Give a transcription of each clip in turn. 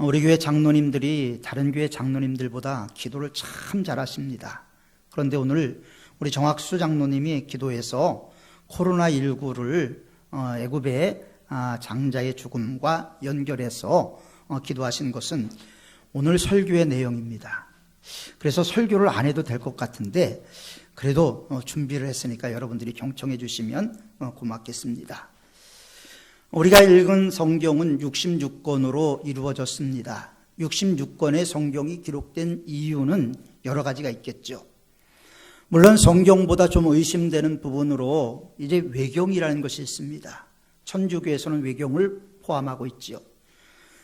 우리 교회 장로님들이 다른 교회 장로님들보다 기도를 참 잘하십니다. 그런데 오늘 우리 정학수 장로님이 기도해서 코로나19를 애굽의 장자의 죽음과 연결해서 기도하신 것은 오늘 설교의 내용입니다. 그래서 설교를 안 해도 될 것 같은데 그래도 준비를 했으니까 여러분들이 경청해 주시면 고맙겠습니다. 우리가 읽은 성경은 66권으로 이루어졌습니다. 66권의 성경이 기록된 이유는 여러 가지가 있겠죠. 물론 성경보다 좀 의심되는 부분으로 이제 외경이라는 것이 있습니다. 천주교에서는 외경을 포함하고 있죠.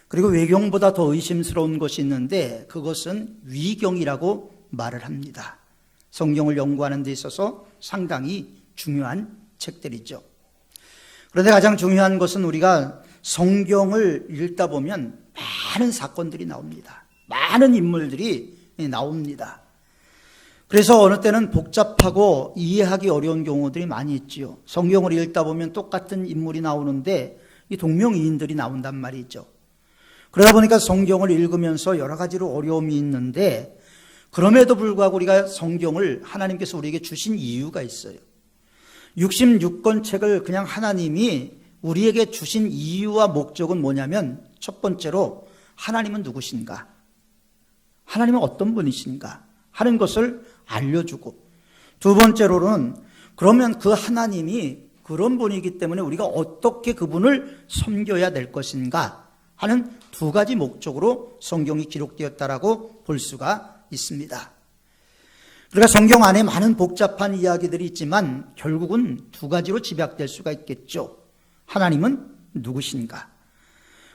그리고 외경보다 더 의심스러운 것이 있는데 그것은 위경이라고 말을 합니다. 성경을 연구하는 데 있어서 상당히 중요한 책들이죠. 그런데 가장 중요한 것은 우리가 성경을 읽다 보면 많은 사건들이 나옵니다. 많은 인물들이 나옵니다. 그래서 어느 때는 복잡하고 이해하기 어려운 경우들이 많이 있지요. 성경을 읽다 보면 똑같은 인물이 나오는데 이 동명이인들이 나온단 말이죠. 그러다 보니까 성경을 읽으면서 여러 가지로 어려움이 있는데 그럼에도 불구하고 우리가 성경을 하나님께서 우리에게 주신 이유가 있어요. 66권 책을 그냥 하나님이 우리에게 주신 이유와 목적은 뭐냐면 첫 번째로 하나님은 누구신가? 하나님은 어떤 분이신가? 하는 것을 알려주고 두 번째로는 그러면 그 하나님이 그런 분이기 때문에 우리가 어떻게 그분을 섬겨야 될 것인가 하는 두 가지 목적으로 성경이 기록되었다라고 볼 수가 있습니다. 그러니까 성경 안에 많은 복잡한 이야기들이 있지만 결국은 두 가지로 집약될 수가 있겠죠. 하나님은 누구신가?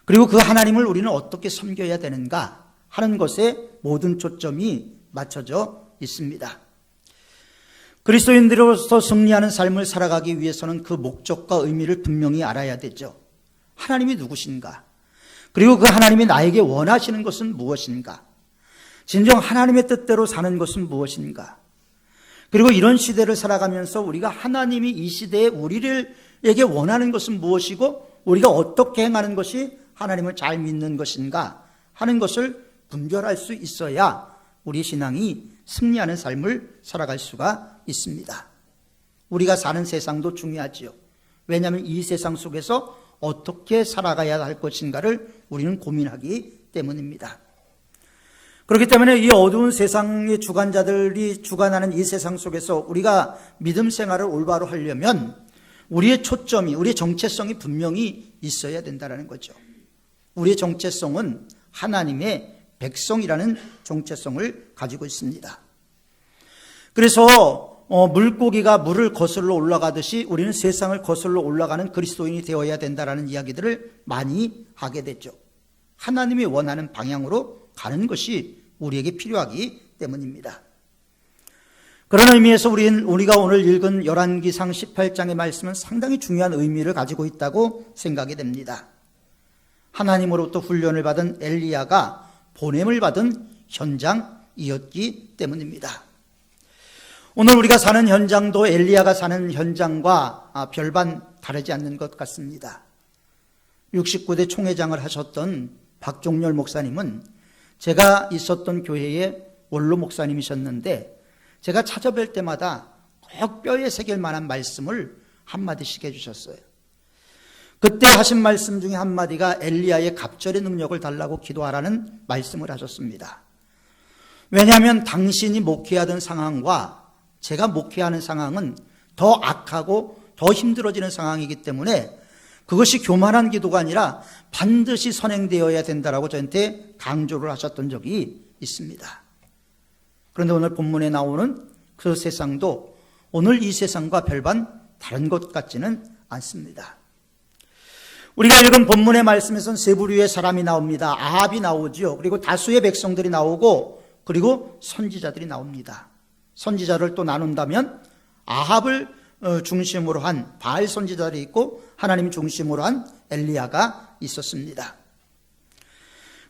그리고 그 하나님을 우리는 어떻게 섬겨야 되는가 하는 것에 모든 초점이 맞춰져 있습니다. 그리스도인들로서 승리하는 삶을 살아가기 위해서는 그 목적과 의미를 분명히 알아야 되죠. 하나님이 누구신가? 그리고 그 하나님이 나에게 원하시는 것은 무엇인가? 진정 하나님의 뜻대로 사는 것은 무엇인가? 그리고 이런 시대를 살아가면서 우리가 하나님이 이 시대에 우리에게 원하는 것은 무엇이고 우리가 어떻게 행하는 것이 하나님을 잘 믿는 것인가 하는 것을 분별할 수 있어야 우리 신앙이 승리하는 삶을 살아갈 수가 있습니다. 우리가 사는 세상도 중요하지요. 왜냐하면 이 세상 속에서 어떻게 살아가야 할 것인가를 우리는 고민하기 때문입니다. 그렇기 때문에 이 어두운 세상의 주관자들이 주관하는 이 세상 속에서 우리가 믿음 생활을 올바로 하려면 우리의 초점이, 우리의 정체성이 분명히 있어야 된다는 거죠. 우리의 정체성은 하나님의 백성이라는 정체성을 가지고 있습니다. 그래서 물고기가 물을 거슬러 올라가듯이 우리는 세상을 거슬러 올라가는 그리스도인이 되어야 된다는 이야기들을 많이 하게 되죠. 하나님이 원하는 방향으로 가는 것이 우리에게 필요하기 때문입니다. 그런 의미에서 우리가 오늘 읽은 열왕기상 18장의 말씀은 상당히 중요한 의미를 가지고 있다고 생각이 됩니다. 하나님으로부터 훈련을 받은 엘리야가 보냄을 받은 현장이었기 때문입니다. 오늘 우리가 사는 현장도 엘리야가 사는 현장과 별반 다르지 않는 것 같습니다. 69대 총회장을 하셨던 박종렬 목사님은 제가 있었던 교회의 원로 목사님이셨는데 제가 찾아뵐 때마다 꼭 뼈에 새길 만한 말씀을 한마디씩 해주셨어요. 그때 하신 말씀 중에 한마디가 엘리야의 갑절의 능력을 달라고 기도하라는 말씀을 하셨습니다. 왜냐하면 당신이 목회하던 상황과 제가 목회하는 상황은 더 악하고 더 힘들어지는 상황이기 때문에 그것이 교만한 기도가 아니라 반드시 선행되어야 된다라고 저한테 강조를 하셨던 적이 있습니다. 그런데 오늘 본문에 나오는 그 세상도 오늘 이 세상과 별반 다른 것 같지는 않습니다. 우리가 읽은 본문의 말씀에서는 세 부류의 사람이 나옵니다. 아합이 나오죠. 그리고 다수의 백성들이 나오고 그리고 선지자들이 나옵니다. 선지자를 또 나눈다면 아합을 중심으로 한 바알 선지자들이 있고 하나님 중심으로 한 엘리야가 있었습니다.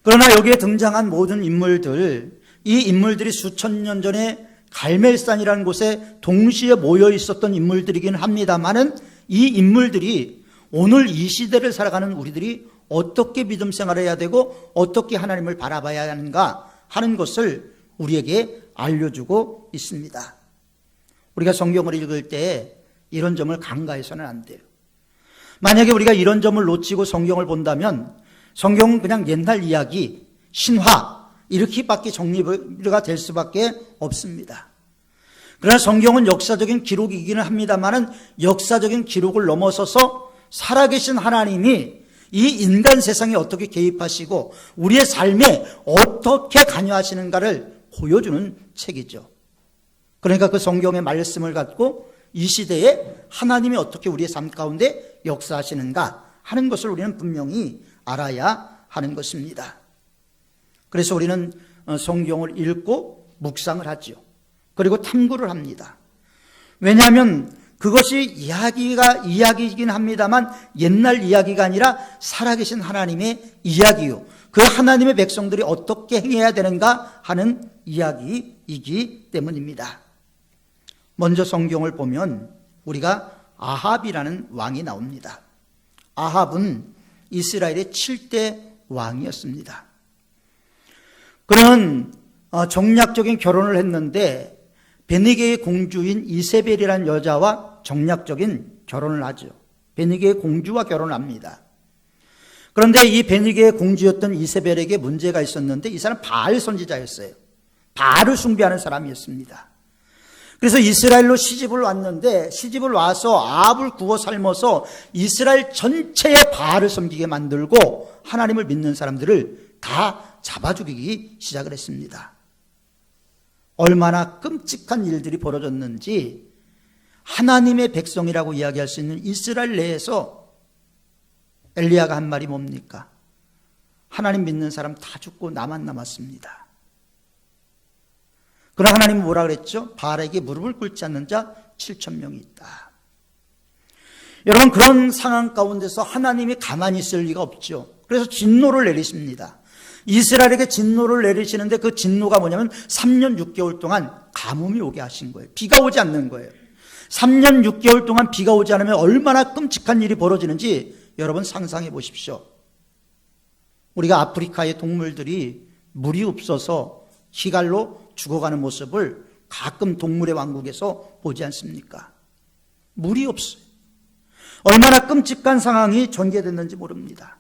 그러나 여기에 등장한 모든 인물들, 이 인물들이 수천 년 전에 갈멜산이라는 곳에 동시에 모여 있었던 인물들이긴 합니다만은 이 인물들이 오늘 이 시대를 살아가는 우리들이 어떻게 믿음 생활을 해야 되고 어떻게 하나님을 바라봐야 하는가 하는 것을 우리에게 알려주고 있습니다. 우리가 성경을 읽을 때 이런 점을 간과해서는 안 돼요. 만약에 우리가 이런 점을 놓치고 성경을 본다면 성경은 그냥 옛날 이야기, 신화 이렇게밖에 정리가 될 수밖에 없습니다. 그러나 성경은 역사적인 기록이기는 합니다만은 역사적인 기록을 넘어서서 살아계신 하나님이 이 인간 세상에 어떻게 개입하시고 우리의 삶에 어떻게 관여하시는가를 보여주는 책이죠. 그러니까 그 성경의 말씀을 갖고 이 시대에 하나님이 어떻게 우리의 삶 가운데 역사하시는가 하는 것을 우리는 분명히 알아야 하는 것입니다. 그래서 우리는 성경을 읽고 묵상을 하죠. 그리고 탐구를 합니다. 왜냐하면 그것이 이야기이긴 합니다만 옛날 이야기가 아니라 살아계신 하나님의 이야기요. 그 하나님의 백성들이 어떻게 행해야 되는가 하는 이야기이기 때문입니다. 먼저 성경을 보면 우리가 아합이라는 왕이 나옵니다. 아합은 이스라엘의 7대 왕이었습니다. 그는 정략적인 결혼을 했는데 베니게의 공주인 이세벨이라는 여자와 정략적인 결혼을 하죠. 베니게의 공주와 결혼을 합니다. 그런데 이 베니게의 공주였던 이세벨에게 문제가 있었는데 이 사람은 바알 선지자였어요. 바알을 숭배하는 사람이었습니다. 그래서 이스라엘로 시집을 왔는데 시집을 와서 아합을 구워 삶아서 이스라엘 전체에 바알을 섬기게 만들고 하나님을 믿는 사람들을 다 잡아 죽이기 시작을 했습니다. 얼마나 끔찍한 일들이 벌어졌는지 하나님의 백성이라고 이야기할 수 있는 이스라엘 내에서 엘리야가 한 말이 뭡니까? 하나님 믿는 사람 다 죽고 나만 남았습니다. 그러나 하나님은 뭐라 그랬죠? 바알에게 무릎을 꿇지 않는 자 7,000명이 있다. 여러분, 그런 상황 가운데서 하나님이 가만히 있을 리가 없죠. 그래서 진노를 내리십니다. 이스라엘에게 진노를 내리시는데 그 진노가 뭐냐면 3년 6개월 동안 가뭄이 오게 하신 거예요. 비가 오지 않는 거예요. 3년 6개월 동안 비가 오지 않으면 얼마나 끔찍한 일이 벌어지는지 여러분 상상해 보십시오. 우리가 아프리카의 동물들이 물이 없어서 기갈로 죽어가는 모습을 가끔 동물의 왕국에서 보지 않습니까? 물이 없어요. 얼마나 끔찍한 상황이 전개됐는지 모릅니다.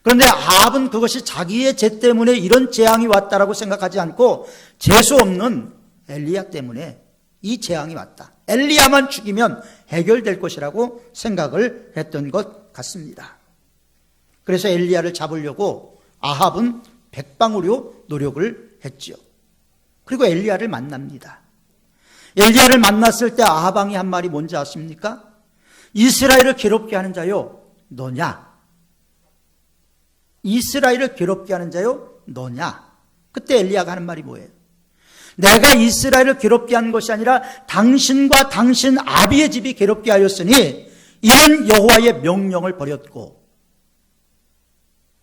그런데 아합은 그것이 자기의 죄 때문에 이런 재앙이 왔다라고 생각하지 않고 재수 없는 엘리야 때문에 이 재앙이 왔다. 엘리야만 죽이면 해결될 것이라고 생각을 했던 것 같습니다. 그래서 엘리야를 잡으려고 아합은 백방으로 노력을 했지요. 그리고 엘리야를 만납니다. 엘리야를 만났을 때 아합 왕이 한 말이 뭔지 아십니까? 이스라엘을 괴롭게 하는 자요, 너냐? 이스라엘을 괴롭게 하는 자요, 너냐? 그때 엘리야가 하는 말이 뭐예요? 내가 이스라엘을 괴롭게 한 것이 아니라 당신과 당신 아비의 집이 괴롭게 하였으니 이는 여호와의 명령을 버렸고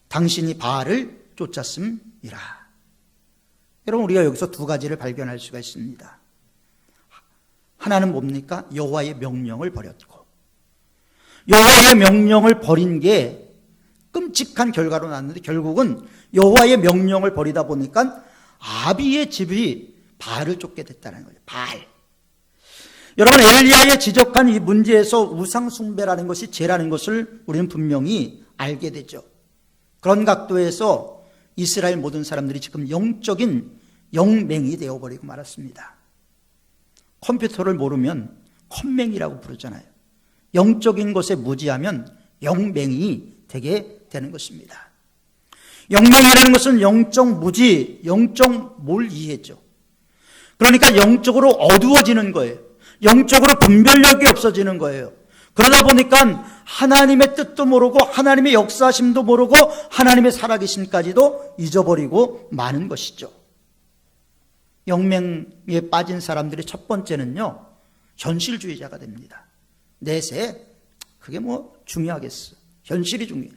당신이 바알을 쫓았음이라. 여러분, 우리가 여기서 두 가지를 발견할 수가 있습니다. 하나는 뭡니까? 여호와의 명령을 버렸고, 여호와의 명령을 버린 게 끔찍한 결과로 났는데 결국은 여호와의 명령을 버리다 보니까 아비의 집이 바알을 쫓게 됐다는 거예요. 바알. 여러분, 엘리야의 지적한 이 문제에서 우상 숭배라는 것이 죄라는 것을 우리는 분명히 알게 되죠. 그런 각도에서 이스라엘 모든 사람들이 지금 영적인 영맹이 되어버리고 말았습니다. 컴퓨터를 모르면 컴맹이라고 부르잖아요. 영적인 것에 무지하면 영맹이 되게 되는 것입니다. 영맹이라는 것은 영적 무지, 영적 몰이해죠. 그러니까 영적으로 어두워지는 거예요. 영적으로 분별력이 없어지는 거예요. 그러다 보니까 하나님의 뜻도 모르고 하나님의 역사심도 모르고 하나님의 살아계심까지도 잊어버리고 마는 것이죠. 영맹에 빠진 사람들의 첫 번째는요, 현실주의자가 됩니다. 내세, 그게 뭐 중요하겠어. 현실이 중요해.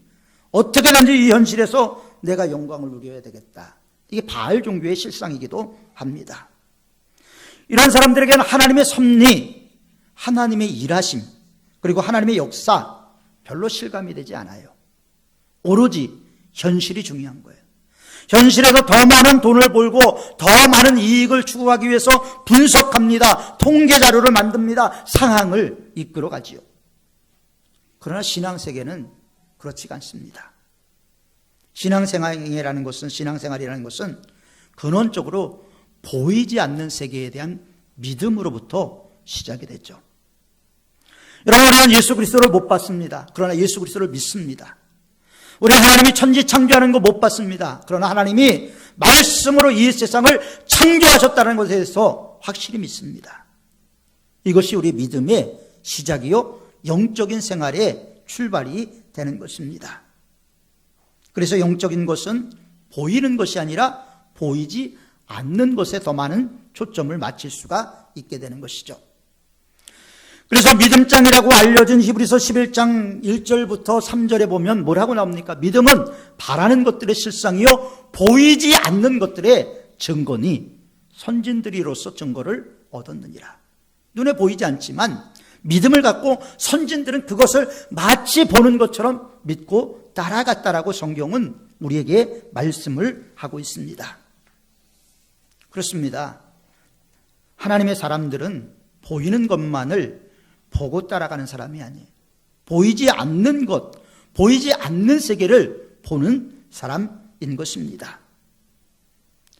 어떻게든지 이 현실에서 내가 영광을 누려야 되겠다. 이게 바알 종교의 실상이기도 합니다. 이런 사람들에게는 하나님의 섭리, 하나님의 일하심, 그리고 하나님의 역사 별로 실감이 되지 않아요. 오로지 현실이 중요한 거예요. 현실에서 더 많은 돈을 벌고 더 많은 이익을 추구하기 위해서 분석합니다. 통계 자료를 만듭니다. 상황을 이끌어가지요. 그러나 신앙세계는 그렇지가 않습니다. 신앙생활이라는 것은 근원적으로 보이지 않는 세계에 대한 믿음으로부터 시작이 됐죠. 여러분, 우리는 예수 그리스도를 못 봤습니다. 그러나 예수 그리스도를 믿습니다. 우리는 하나님이 천지 창조하는 거 못 봤습니다. 그러나 하나님이 말씀으로 이 세상을 창조하셨다는 것에 대해서 확실히 믿습니다. 이것이 우리 믿음의 시작이요 영적인 생활의 출발이 되는 것입니다. 그래서 영적인 것은 보이는 것이 아니라 보이지 않는 것에 더 많은 초점을 맞출 수가 있게 되는 것이죠. 그래서 믿음장이라고 알려진 히브리서 11장 1절부터 3절에 보면 뭐라고 나옵니까? 믿음은 바라는 것들의 실상이요 보이지 않는 것들의 증거니 선진들이로서 증거를 얻었느니라. 눈에 보이지 않지만 믿음을 갖고 선진들은 그것을 마치 보는 것처럼 믿고 따라갔다라고 성경은 우리에게 말씀을 하고 있습니다. 그렇습니다. 하나님의 사람들은 보이는 것만을 보고 따라가는 사람이 아니에요. 보이지 않는 것, 보이지 않는 세계를 보는 사람인 것입니다.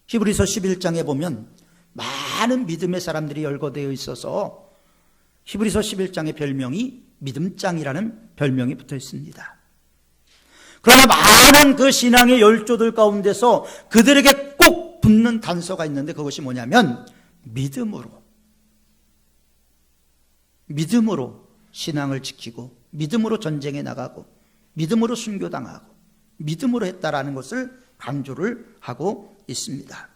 히브리서 11장에 보면 많은 믿음의 사람들이 열거되어 있어서 히브리서 11장의 별명이 믿음장이라는 별명이 붙어 있습니다. 그러나 많은 그 신앙의 열조들 가운데서 그들에게 꼭 붙는 단서가 있는데 그것이 뭐냐면 믿음으로 신앙을 지키고 믿음으로 전쟁에 나가고 믿음으로 순교당하고 믿음으로 했다라는 것을 강조를 하고 있습니다.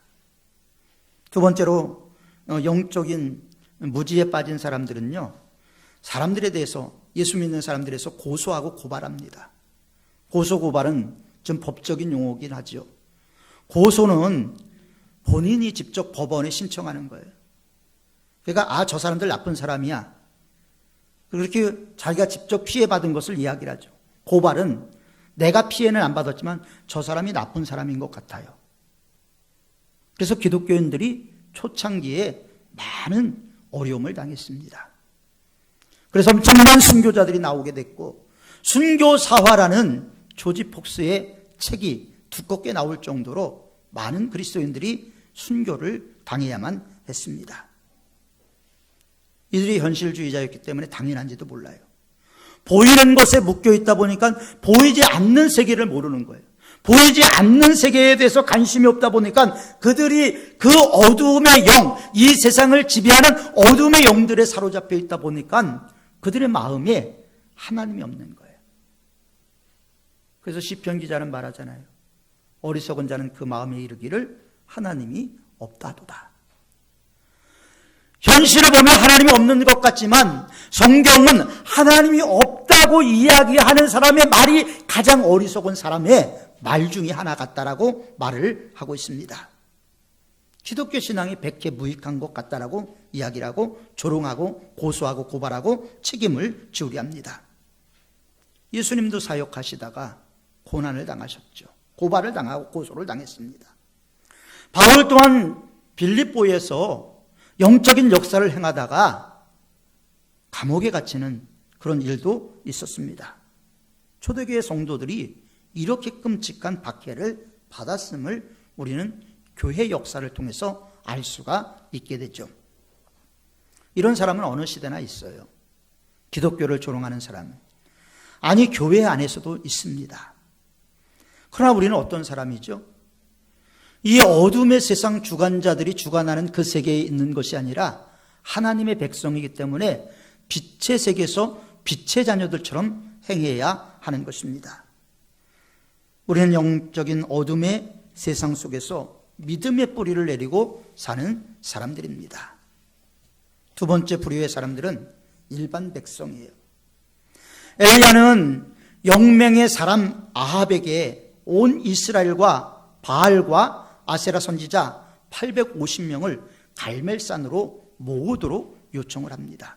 두 번째로 영적인 무지에 빠진 사람들은요, 사람들에 대해서, 예수 믿는 사람들에서 고소하고 고발합니다. 고소 고발은 좀 법적인 용어긴 하죠. 고소는 본인이 직접 법원에 신청하는 거예요. 그러니까 저 사람들 나쁜 사람이야, 그렇게 자기가 직접 피해받은 것을 이야기를 하죠. 고발은 내가 피해는 안 받았지만 저 사람이 나쁜 사람인 것 같아요. 그래서 기독교인들이 초창기에 많은 어려움을 당했습니다. 그래서 엄청난 순교자들이 나오게 됐고, 순교사화라는 조지 폭스의 책이 두껍게 나올 정도로 많은 그리스도인들이 순교를 당해야만 했습니다. 이들이 현실주의자였기 때문에 당연한지도 몰라요. 보이는 것에 묶여 있다 보니까 보이지 않는 세계를 모르는 거예요. 보이지 않는 세계에 대해서 관심이 없다 보니까 그들이 그 어두움의 영, 이 세상을 지배하는 어두움의 영들에 사로잡혀 있다 보니까 그들의 마음에 하나님이 없는 거예요. 그래서 시편 기자는 말하잖아요. 어리석은 자는 그 마음에 이르기를 하나님이 없다도다. 현실을 보면 하나님이 없는 것 같지만 성경은 하나님이 없다고 이야기하는 사람의 말이 가장 어리석은 사람의 말 중에 하나 같다라고 말을 하고 있습니다. 기독교 신앙이 백해 무익한 것 같다라고 이야기를 하고 조롱하고 고소하고 고발하고 책임을 지우려 합니다. 예수님도 사역하시다가 고난을 당하셨죠. 고발을 당하고 고소를 당했습니다. 바울 또한 빌립보에서 영적인 역사를 행하다가 감옥에 갇히는 그런 일도 있었습니다. 초대교회 성도들이 이렇게 끔찍한 박해를 받았음을 우리는 교회 역사를 통해서 알 수가 있게 되죠. 이런 사람은 어느 시대나 있어요. 기독교를 조롱하는 사람. 아니, 교회 안에서도 있습니다. 그러나 우리는 어떤 사람이죠? 이 어둠의 세상 주관자들이 주관하는 그 세계에 있는 것이 아니라 하나님의 백성이기 때문에 빛의 세계에서 빛의 자녀들처럼 행해야 하는 것입니다. 우리는 영적인 어둠의 세상 속에서 믿음의 뿌리를 내리고 사는 사람들입니다. 두 번째 부류의 사람들은 일반 백성이에요. 엘리야는 영맹의 사람 아합에게 온 이스라엘과 바알과 아세라 선지자 850명을 갈멜산으로 모으도록 요청을 합니다.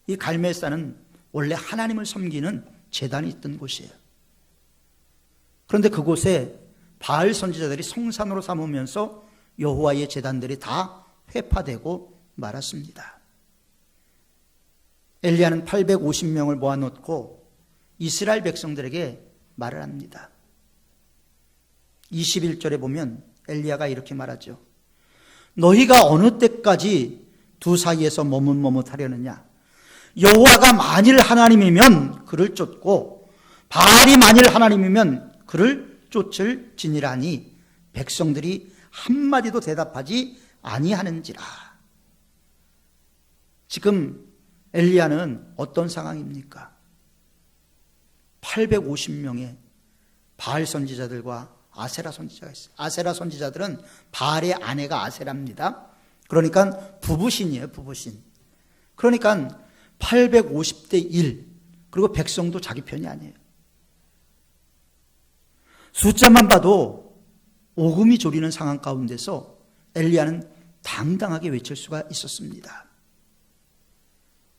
이 갈멜산은 원래 하나님을 섬기는 제단이 있던 곳이에요. 그런데 그곳에 바알 선지자들이 성산으로 삼으면서 여호와의 제단들이 다 회파되고 말았습니다. 엘리야는 850명을 모아놓고 이스라엘 백성들에게 말을 합니다. 21절에 보면 엘리야가 이렇게 말하죠. 너희가 어느 때까지 두 사이에서 머뭇머뭇하려느냐. 여호와가 만일 하나님이면 그를 쫓고 바알이 만일 하나님이면 그를 쫓을지니라니 백성들이 한마디도 대답하지 아니하는지라. 지금 엘리야는 어떤 상황입니까? 850명의 바알 선지자들과 아세라 선지자가 있어요. 아세라 선지자들은 바알의 아내가 아세라입니다. 그러니까 부부신이에요, 부부신. 그러니까 850대 1, 그리고 백성도 자기 편이 아니에요. 숫자만 봐도 오금이 졸이는 상황 가운데서 엘리야는 당당하게 외칠 수가 있었습니다.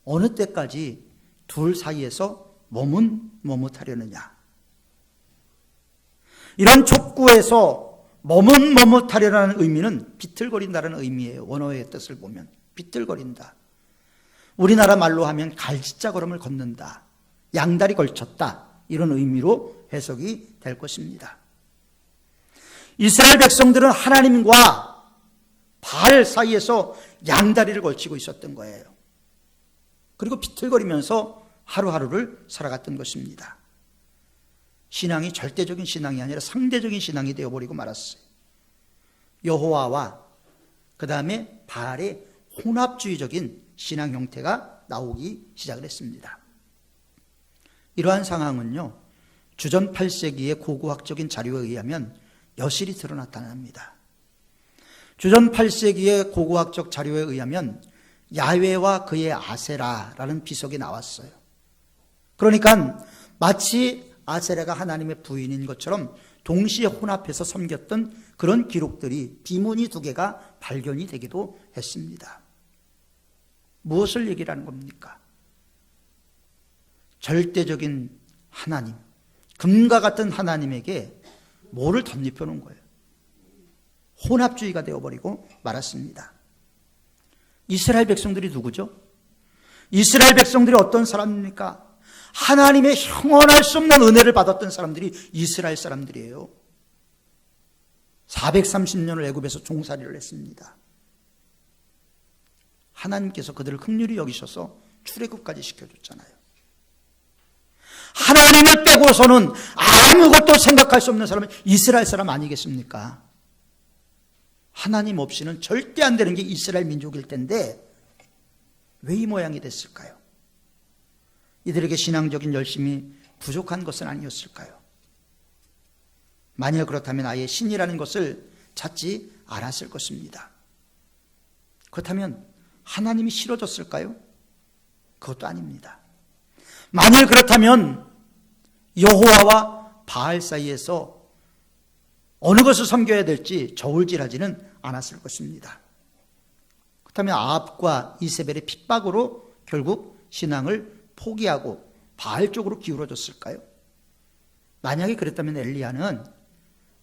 어느 때까지 둘 사이에서 머뭇머뭇하려느냐. 이런 족구에서 머뭇머뭇하려는 의미는 비틀거린다는 의미예요. 원어의 뜻을 보면 비틀거린다. 우리나라 말로 하면 갈지자 걸음을 걷는다, 양다리 걸쳤다, 이런 의미로 해석이 될 것입니다. 이스라엘 백성들은 하나님과 바알 사이에서 양다리를 걸치고 있었던 거예요. 그리고 비틀거리면서 하루하루를 살아갔던 것입니다. 신앙이 절대적인 신앙이 아니라 상대적인 신앙이 되어버리고 말았어요. 여호와와 그 다음에 바알의 혼합주의적인 신앙 형태가 나오기 시작을 했습니다. 이러한 상황은요, 주전 8세기의 고고학적인 자료에 의하면 여실히 드러나타납니다. 주전 8세기의 고고학적 자료에 의하면 야훼와 그의 아세라라는 비석이 나왔어요. 그러니까 마치 아세라가 하나님의 부인인 것처럼 동시에 혼합해서 섬겼던 그런 기록들이, 비문이 2개가 발견이 되기도 했습니다. 무엇을 얘기하는 겁니까? 절대적인 하나님, 금과 같은 하나님에게 뭐를 덧입혀 놓은 거예요? 혼합주의가 되어버리고 말았습니다. 이스라엘 백성들이 누구죠? 이스라엘 백성들이 어떤 사람입니까? 하나님의 형언할 수 없는 은혜를 받았던 사람들이 이스라엘 사람들이에요. 430년을 애굽에서 종살이를 했습니다. 하나님께서 그들을 긍휼히 여기셔서 출애굽까지 시켜줬잖아요. 하나님을 빼고서는 아무것도 생각할 수 없는 사람은 이스라엘 사람 아니겠습니까? 하나님 없이는 절대 안 되는 게 이스라엘 민족일 텐데 왜 이 모양이 됐을까요? 이들에게 신앙적인 열심이 부족한 것은 아니었을까요? 만약 그렇다면 아예 신이라는 것을 찾지 않았을 것입니다. 그렇다면 하나님이 싫어졌을까요? 그것도 아닙니다. 만일 그렇다면 여호와와 바알 사이에서 어느 것을 섬겨야 될지 저울질하지는 않았을 것입니다. 그렇다면 아합과 이세벨의 핍박으로 결국 신앙을 포기하고 바알 쪽으로 기울어졌을까요? 만약에 그랬다면 엘리야는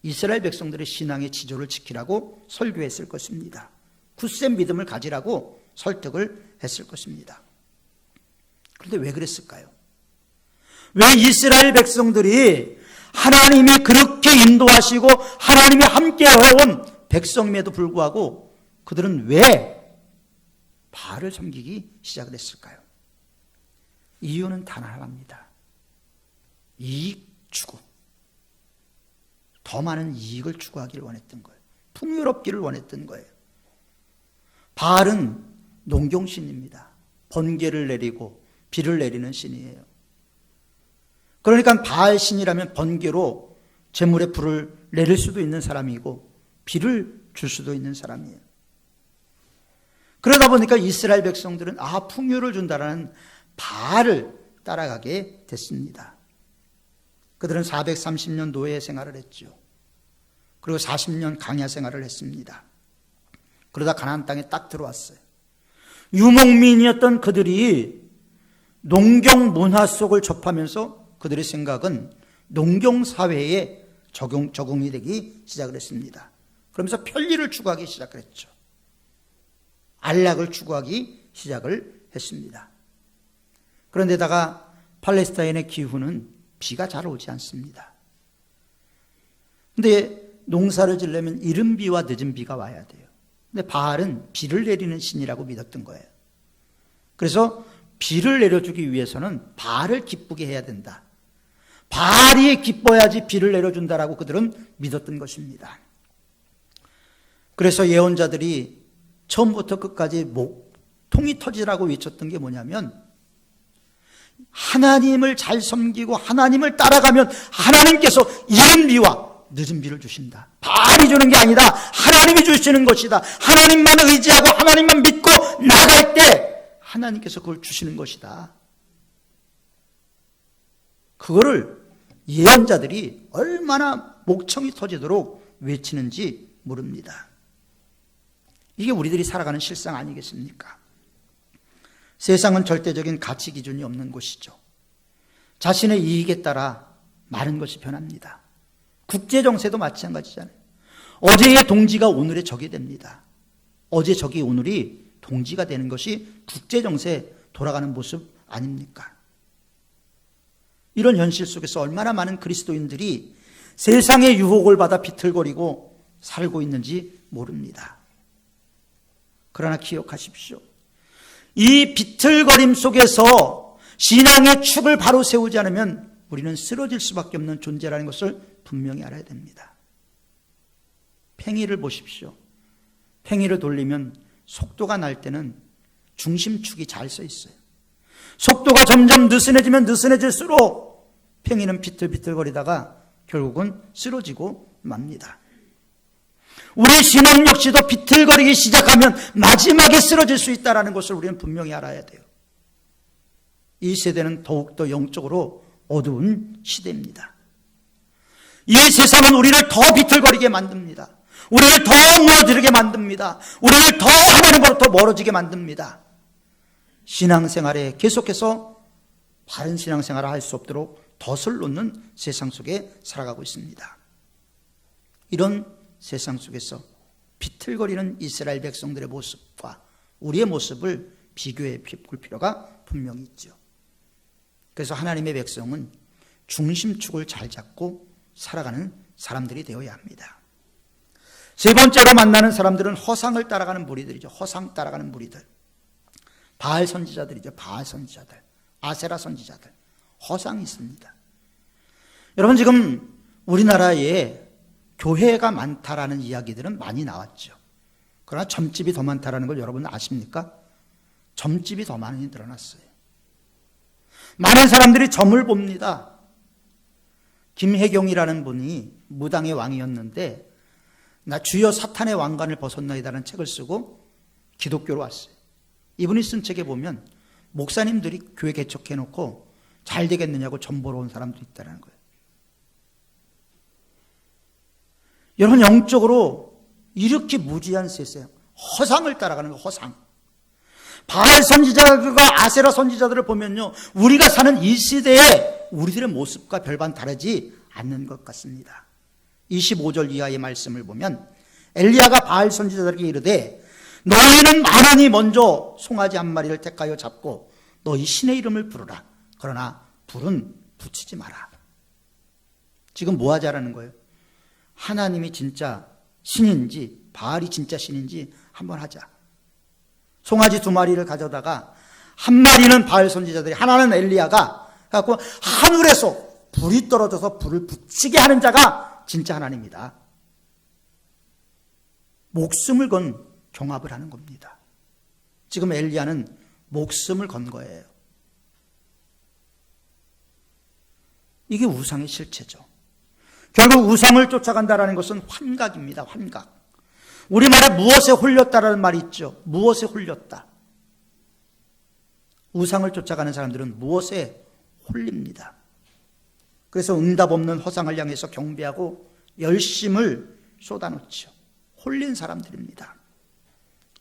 이스라엘 백성들의 신앙의 지조를 지키라고 설교했을 것입니다. 굳센 믿음을 가지라고 설득을 했을 것입니다. 그런데 왜 그랬을까요? 왜 이스라엘 백성들이 하나님이 그렇게 인도하시고 하나님이 함께 해온 백성임에도 불구하고 그들은 왜 바알을 섬기기 시작을 했을까요? 이유는 단 하나입니다. 이익 추구. 더 많은 이익을 추구하기를 원했던 거예요. 풍요롭기를 원했던 거예요. 바알은 농경신입니다. 번개를 내리고 비를 내리는 신이에요. 그러니까 바알 신이라면 번개로 재물에 불을 내릴 수도 있는 사람이고 비를 줄 수도 있는 사람이에요. 그러다 보니까 이스라엘 백성들은 풍요를 준다라는 바알을 따라가게 됐습니다. 그들은 430년 노예 생활을 했죠. 그리고 40년 강야 생활을 했습니다. 그러다 가나안 땅에 딱 들어왔어요. 유목민이었던 그들이 농경 문화 속을 접하면서 그들의 생각은 농경 사회의 적응이 되기 시작을 했습니다. 그러면서 편리를 추구하기 시작을 했죠. 안락을 추구하기 시작을 했습니다. 그런데다가 팔레스타인의 기후는 비가 잘 오지 않습니다. 근데 농사를 지려면 이른 비와 늦은 비가 와야 돼요. 근데 바알은 비를 내리는 신이라고 믿었던 거예요. 그래서 비를 내려주기 위해서는 바알을 기쁘게 해야 된다. 바알이 기뻐야지 비를 내려준다라고 그들은 믿었던 것입니다. 그래서 예언자들이 처음부터 끝까지 통이 터지라고 외쳤던 게 뭐냐면, 하나님을 잘 섬기고 하나님을 따라가면 하나님께서 이른 비와 늦은 비를 주신다. 바알이 주는 게 아니다. 하나님이 주시는 것이다. 하나님만 의지하고 하나님만 믿고 나갈 때 하나님께서 그걸 주시는 것이다. 그거를 예언자들이 얼마나 목청이 터지도록 외치는지 모릅니다. 이게 우리들이 살아가는 실상 아니겠습니까? 세상은 절대적인 가치 기준이 없는 곳이죠. 자신의 이익에 따라 많은 것이 변합니다. 국제 정세도 마찬가지잖아요. 어제의 동지가 오늘의 적이 됩니다. 어제 적이 오늘이 동지가 되는 것이 국제 정세에 돌아가는 모습 아닙니까? 이런 현실 속에서 얼마나 많은 그리스도인들이 세상의 유혹을 받아 비틀거리고 살고 있는지 모릅니다. 그러나 기억하십시오. 이 비틀거림 속에서 신앙의 축을 바로 세우지 않으면 우리는 쓰러질 수밖에 없는 존재라는 것을 분명히 알아야 됩니다. 팽이를 보십시오. 팽이를 돌리면 속도가 날 때는 중심축이 잘 서 있어요. 속도가 점점 느슨해지면 느슨해질수록 팽이는 비틀비틀거리다가 결국은 쓰러지고 맙니다. 우리 신앙 역시도 비틀거리기 시작하면 마지막에 쓰러질 수 있다는 것을 우리는 분명히 알아야 돼요. 이 세대는 더욱더 영적으로 어두운 시대입니다. 이 세상은 우리를 더 비틀거리게 만듭니다. 우리를 더 무너지게 만듭니다. 우리를 더 하나님으로부터 멀어지게 만듭니다. 신앙생활에 계속해서 바른 신앙생활을 할 수 없도록 덫을 놓는 세상 속에 살아가고 있습니다. 이런 세상 속에서 비틀거리는 이스라엘 백성들의 모습과 우리의 모습을 비교해 볼 필요가 분명히 있죠. 그래서 하나님의 백성은 중심축을 잘 잡고 살아가는 사람들이 되어야 합니다. 세 번째로 만나는 사람들은 허상을 따라가는 무리들이죠. 허상 따라가는 무리들. 바알 선지자들이죠. 바알 선지자들, 아세라 선지자들. 허상이 있습니다. 여러분, 지금 우리나라에 교회가 많다라는 이야기들은 많이 나왔죠. 그러나 점집이 더 많다라는 걸 여러분 아십니까? 점집이 더 많이 늘어났어요. 많은 사람들이 점을 봅니다. 김혜경이라는 분이 무당의 왕이었는데, 나 주여 사탄의 왕관을 벗었나이다라는 책을 쓰고 기독교로 왔어요. 이분이 쓴 책에 보면 목사님들이 교회 개척해놓고 잘 되겠느냐고 점 보러 온 사람도 있다는 거예요. 여러분, 영적으로 이렇게 무지한 세상, 허상을 따라가는 거예요. 허상. 바알 선지자들과 아세라 선지자들을 보면요, 우리가 사는 이 시대에 우리들의 모습과 별반 다르지 않는 것 같습니다. 25절 이하의 말씀을 보면 엘리야가 바알 선지자들에게 이르되, 너희는 많으니 먼저 송아지 한 마리를 택하여 잡고 너희 신의 이름을 부르라. 그러나 불은 붙이지 마라. 지금 뭐 하자라는 거예요? 하나님이 진짜 신인지 바알이 진짜 신인지 한번 하자. 송아지 2마리를 가져다가 한 마리는 바알 선지자들이, 하나는 엘리야가 갖고 하늘에서 불이 떨어져서 불을 붙이게 하는 자가 진짜 하나님이다. 목숨을 건 경합을 하는 겁니다. 지금 엘리야는 목숨을 건 거예요. 이게 우상의 실체죠. 결국 우상을 쫓아간다는 것은 환각입니다. 환각. 우리말에 무엇에 홀렸다라는 말이 있죠. 무엇에 홀렸다. 우상을 쫓아가는 사람들은 무엇에 홀립니다. 그래서 응답 없는 허상을 향해서 경배하고 열심을 쏟아놓죠. 홀린 사람들입니다.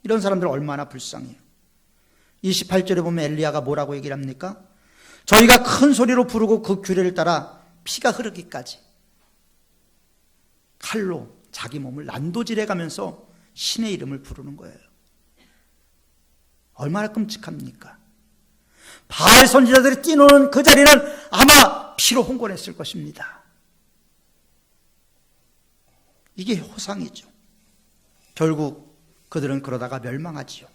이런 사람들 얼마나 불쌍해요. 28절에 보면 엘리야가 뭐라고 얘기를 합니까? 저희가 큰 소리로 부르고 그 규례를 따라 피가 흐르기까지. 칼로 자기 몸을 난도질해 가면서 신의 이름을 부르는 거예요. 얼마나 끔찍합니까? 바알 선지자들이 뛰노는 그 자리는 아마 피로 홍건했을 것입니다. 이게 호상이죠. 결국 그들은 그러다가 멸망하지요.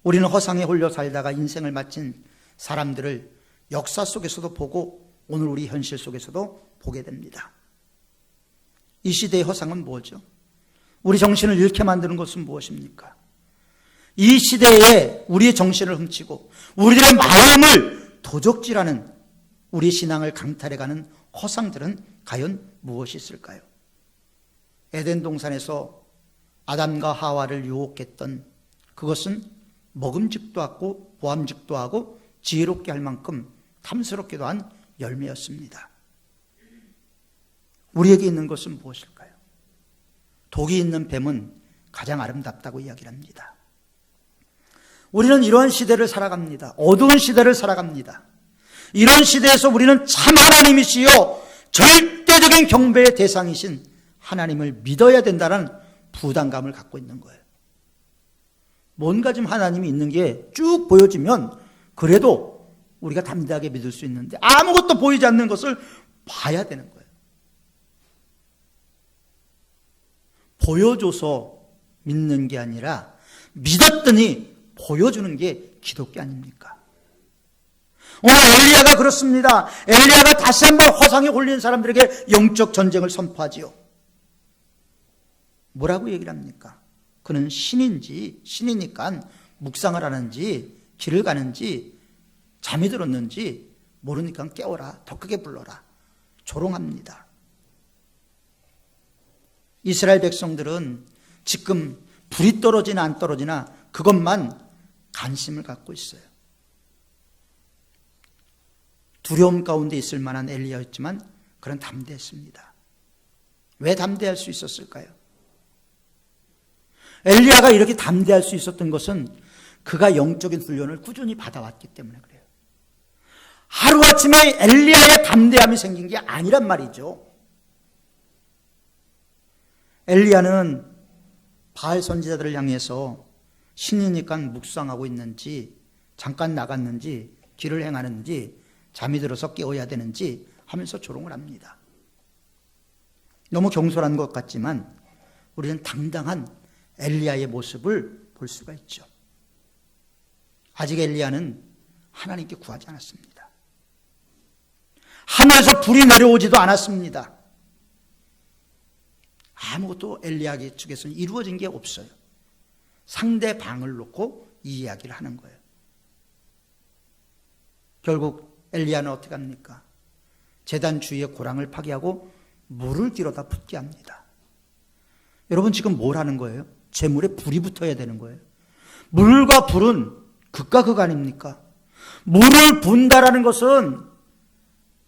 우리는 허상에 홀려 살다가 인생을 마친 사람들을 역사 속에서도 보고 오늘 우리 현실 속에서도 보게 됩니다. 이 시대의 허상은 뭐죠? 우리 정신을 잃게 만드는 것은 무엇입니까? 이 시대에 우리의 정신을 훔치고 우리들의 마음을 도적질하는 우리 신앙을 강탈해가는 허상들은 과연 무엇이 있을까요? 에덴 동산에서 아담과 하와를 유혹했던 그것은 먹음직도 하고 보암직도 하고 지혜롭게 할 만큼 탐스럽기도 한 열매였습니다. 우리에게 있는 것은 무엇일까요? 독이 있는 뱀은 가장 아름답다고 이야기를 합니다. 우리는 이러한 시대를 살아갑니다. 어두운 시대를 살아갑니다. 이런 시대에서 우리는 참 하나님이시요 절대적인 경배의 대상이신 하나님을 믿어야 된다는 부담감을 갖고 있는 거예요. 뭔가 좀 하나님이 있는 게 쭉 보여지면 그래도 우리가 담대하게 믿을 수 있는데 아무것도 보이지 않는 것을 봐야 되는 거예요. 보여줘서 믿는 게 아니라 믿었더니 보여주는 게 기독교 아닙니까? 오늘 엘리야가 그렇습니다. 엘리야가 다시 한번 허상에 홀린 사람들에게 영적 전쟁을 선포하지요. 뭐라고 얘기를 합니까? 그는 신이니까 묵상을 하는지 길을 가는지 잠이 들었는지 모르니까 깨워라, 더 크게 불러라, 조롱합니다. 이스라엘 백성들은 지금 불이 떨어지나 안 떨어지나 그것만 관심을 갖고 있어요. 두려움 가운데 있을 만한 엘리야였지만 그는 담대했습니다. 왜 담대할 수 있었을까요? 엘리야가 이렇게 담대할 수 있었던 것은 그가 영적인 훈련을 꾸준히 받아왔기 때문에 그래요. 하루아침에 엘리야의 담대함이 생긴 게 아니란 말이죠. 엘리야는 바알 선지자들을 향해서 신이니까 묵상하고 있는지 잠깐 나갔는지 길을 행하는지 잠이 들어서 깨워야 되는지 하면서 조롱을 합니다. 너무 경솔한 것 같지만 우리는 당당한 엘리야의 모습을 볼 수가 있죠. 아직 엘리야는 하나님께 구하지 않았습니다. 하늘에서 불이 내려오지도 않았습니다. 아무것도 엘리야 측에서는 이루어진 게 없어요. 상대 방을 놓고 이 이야기를 하는 거예요. 결국 엘리야는 어떻게 합니까? 제단 주위에 고랑을 파괴하고 물을 길어다 붓게 합니다. 여러분 지금 뭘 하는 거예요? 재물에 불이 붙어야 되는 거예요. 물과 불은 극과 극 아닙니까? 물을 분다라는 것은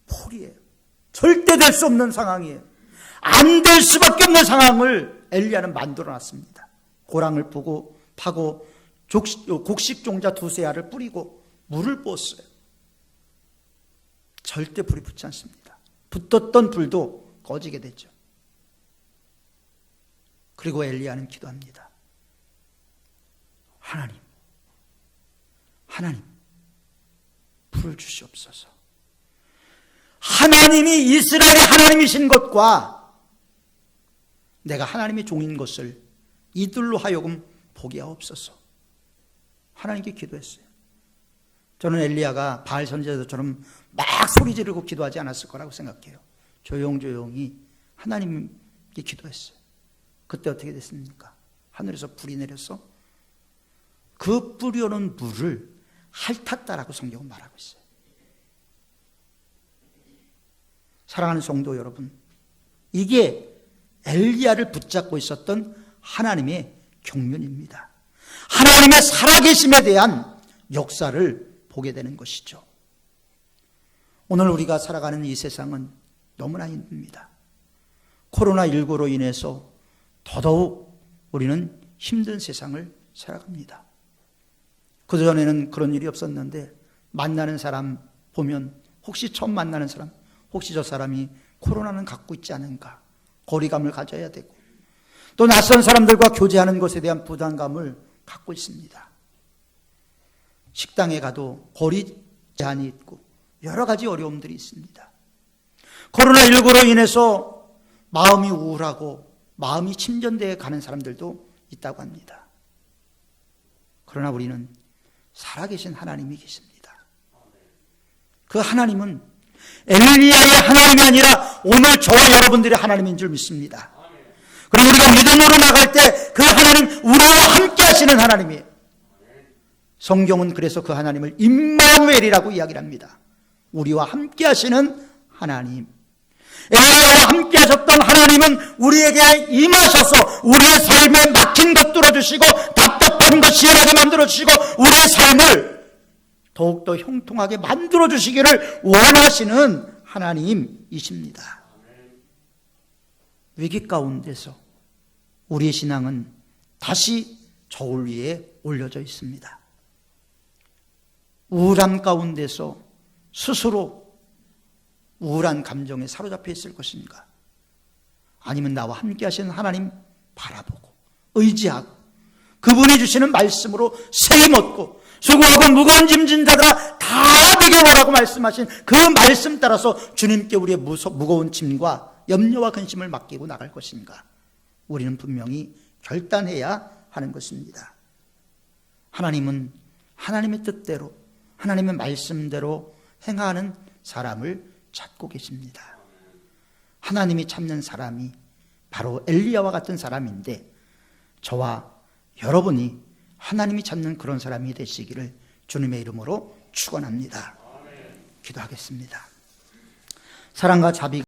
폴이에요. 절대 될 수 없는 상황이에요. 안 될 수밖에 없는 상황을 엘리야는 만들어놨습니다. 고랑을 파고 곡식종자 두세 알을 뿌리고 물을 부었어요. 절대 불이 붙지 않습니다. 붙었던 불도 꺼지게 되죠. 그리고 엘리야는 기도합니다. 하나님, 불을 주시옵소서. 하나님이 이스라엘의 하나님이신 것과 내가 하나님의 종인 것을 이들로 하여금 보게 하옵소서. 하나님께 기도했어요. 저는 엘리야가 바알 선지자들처럼 막 소리 지르고 기도하지 않았을 거라고 생각해요. 조용히 하나님께 기도했어요. 그때 어떻게 됐습니까? 하늘에서 불이 내려서 그 뿌려놓은 물을 핥았다라고 성경은 말하고 있어요. 사랑하는 성도 여러분, 이게 엘리야를 붙잡고 있었던 하나님의 경륜입니다. 하나님의 살아계심에 대한 역사를 보게 되는 것이죠. 오늘 우리가 살아가는 이 세상은 너무나 힘듭니다. 코로나19로 인해서 더더욱 우리는 힘든 세상을 살아갑니다. 그전에는 그런 일이 없었는데 만나는 사람 보면 혹시 처음 만나는 사람 혹시 저 사람이 코로나는 갖고 있지 않은가 거리감을 가져야 되고 또 낯선 사람들과 교제하는 것에 대한 부담감을 갖고 있습니다. 식당에 가도 거리 제한이 있고 여러 가지 어려움들이 있습니다. 코로나19로 인해서 마음이 우울하고 마음이 침전되어 가는 사람들도 있다고 합니다. 그러나 우리는 살아계신 하나님이 계십니다. 그 하나님은 엘리야의 하나님이 아니라 오늘 저와 여러분들의 하나님인 줄 믿습니다. 그리고 우리가 믿음으로 나갈 때 그 하나님, 우리와 함께 하시는 하나님이에요. 성경은 그래서 그 하나님을 임마누엘이라고 이야기를 합니다. 우리와 함께 하시는 하나님. 엘리야와 함께 하셨던 하나님은 우리에게 임하셔서 우리의 삶에 막힌 것 뚫어주시고 답답한 것 시원하게 만들어주시고 우리의 삶을 더욱더 형통하게 만들어주시기를 원하시는 하나님이십니다. 위기 가운데서 우리의 신앙은 다시 저울 위에 올려져 있습니다. 우울함 가운데서 스스로 우울한 감정에 사로잡혀 있을 것인가? 아니면 나와 함께 하시는 하나님 바라보고 의지하고 그분이 주시는 말씀으로 세임 얻고 수고하고 무거운 짐 진 자들아 다 내게 오라고 말씀하신 그 말씀 따라서 주님께 우리의 무거운 짐과 염려와 근심을 맡기고 나갈 것인가? 우리는 분명히 결단해야 하는 것입니다. 하나님은 하나님의 뜻대로 하나님의 말씀대로 행하는 사람을 찾고 계십니다. 하나님이 찾는 사람이 바로 엘리야와 같은 사람인데 저와 여러분이 하나님이 찾는 그런 사람이 되시기를 주님의 이름으로 축원합니다. 기도하겠습니다. 사랑과 자비